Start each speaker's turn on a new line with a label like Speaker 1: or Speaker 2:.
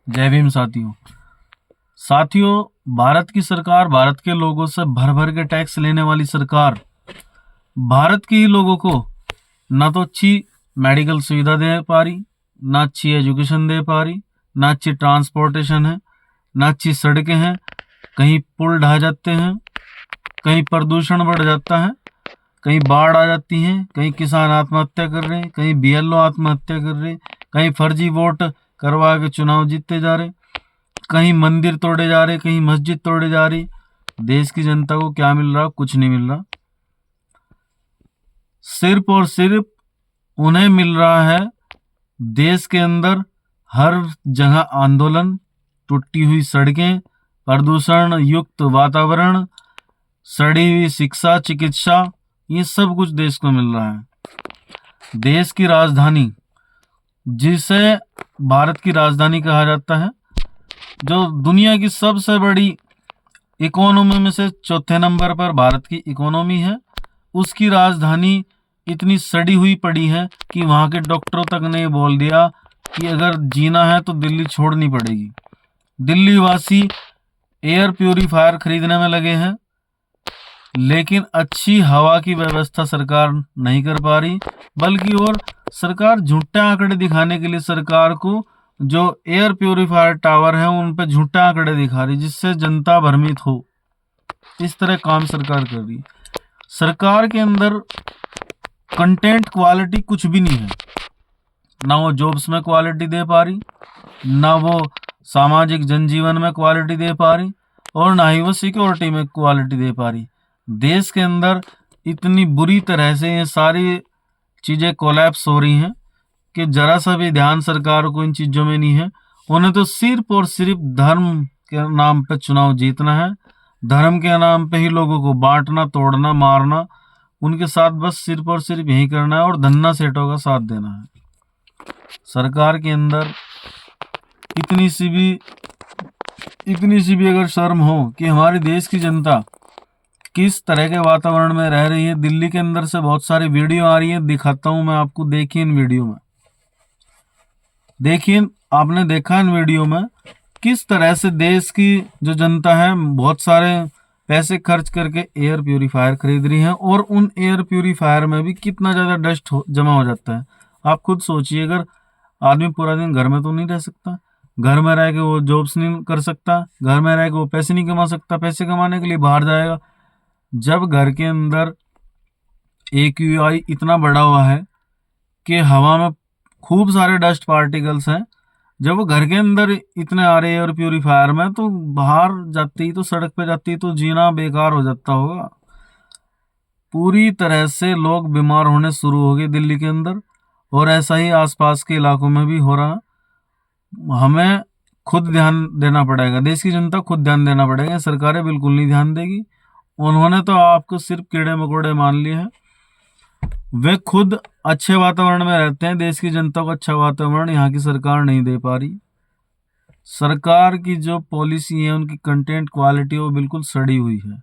Speaker 1: जय भीम साथियों। भारत की सरकार, भारत के लोगों से भर भर के टैक्स लेने वाली सरकार भारत के ही लोगों को ना तो अच्छी मेडिकल सुविधा दे पा रही, ना अच्छी एजुकेशन दे पा रही, ना अच्छी ट्रांसपोर्टेशन है, ना अच्छी सड़कें हैं। कहीं पुल ढह जाते हैं, कहीं प्रदूषण बढ़ जाता है, कहीं बाढ़ आ जाती है, कहीं किसान आत्महत्या कर रहे हैं, कहीं बीएलओ आत्महत्या कर रहे हैं, कहीं फर्जी वोट करवा के चुनाव जीतते जा रहे, कहीं मंदिर तोड़े जा रहे, कहीं मस्जिद तोड़े जा रही। देश की जनता को क्या मिल रहा? कुछ नहीं मिल रहा। सिर्फ और सिर्फ उन्हें मिल रहा है देश के अंदर हर जगह आंदोलन, टूटी हुई सड़कें, प्रदूषण युक्त वातावरण, सड़ी हुई शिक्षा, चिकित्सा, ये सब कुछ देश को मिल रहा है। देश की राजधानी, जिसे भारत की राजधानी कहा जाता है, जो दुनिया की सबसे बड़ी इकोनॉमी में से चौथे नंबर पर भारत की इकोनॉमी है, उसकी राजधानी इतनी सड़ी हुई पड़ी है कि वहां के डॉक्टरों तक ने बोल दिया कि अगर जीना है तो दिल्ली छोड़नी पड़ेगी। दिल्ली वासी एयर प्यूरिफायर खरीदने में लगे हैं, लेकिन अच्छी हवा की व्यवस्था सरकार नहीं कर पा रही, बल्कि और सरकार झूठे आंकड़े दिखाने के लिए सरकार को जो एयर प्यूरिफायर टावर है उन पे झूठे आंकड़े दिखा रही, जिससे जनता भ्रमित हो। इस तरह काम सरकार कर रही है। सरकार के अंदर कंटेंट क्वालिटी कुछ भी नहीं है, ना वो जॉब्स में क्वालिटी दे पा रही, ना वो सामाजिक जनजीवन में क्वालिटी दे पा रही, और ना ही वो सिक्योरिटी में क्वालिटी दे पा रही। देश के अंदर इतनी बुरी तरह से ये सारी चीजें कोलैप्स हो रही हैं कि जरा सा भी ध्यान सरकार को इन चीजों में नहीं है। उन्हें तो सिर्फ और सिर्फ धर्म के नाम पे चुनाव जीतना है, धर्म के नाम पे ही लोगों को बांटना, तोड़ना, मारना, उनके साथ बस सिर्फ और सिर्फ यही करना है और धन्ना सेठों का साथ देना है। सरकार के अंदर इतनी सी भी अगर शर्म हो कि हमारे देश की जनता किस तरह के वातावरण में रह रही है। दिल्ली के अंदर से बहुत सारी वीडियो आ रही है, दिखाता हूं मैं आपको, देखिए इन वीडियो में। देखिए, आपने देखा इन वीडियो में किस तरह से देश की जो जनता है बहुत सारे पैसे खर्च करके एयर प्यूरिफायर खरीद रही है, और उन एयर प्यूरिफायर में भी कितना ज्यादा डस्ट जमा हो जाता है। आप खुद सोचिए, अगर आदमी पूरा दिन घर में तो नहीं रह सकता, घर में रह के वो जॉब्स नहीं कर सकता, घर में रह के वो पैसे नहीं कमा सकता, पैसे कमाने के लिए बाहर जाएगा। जब घर के अंदर AQI इतना बढ़ा हुआ है कि हवा में खूब सारे डस्ट पार्टिकल्स हैं, जब वो घर के अंदर इतने आ रहे हैं और प्यूरिफायर में, तो बाहर जाती ही, तो सड़क पे जाती ही तो जीना बेकार हो जाता होगा। पूरी तरह से लोग बीमार होने शुरू हो गए दिल्ली के अंदर, और ऐसा ही आसपास के इलाकों में भी हो रहा। हमें खुद ध्यान देना पड़ेगा, देश की जनता खुद ध्यान देना पड़ेगा। सरकारें बिल्कुल नहीं ध्यान देगी, उन्होंने तो आपको सिर्फ कीड़े मकोड़े मान लिए हैं। वे खुद अच्छे वातावरण में रहते हैं, देश की जनता को अच्छा वातावरण यहाँ की सरकार नहीं दे पा रही। सरकार की जो पॉलिसी है, उनकी कंटेंट क्वालिटी वो बिल्कुल सड़ी हुई है।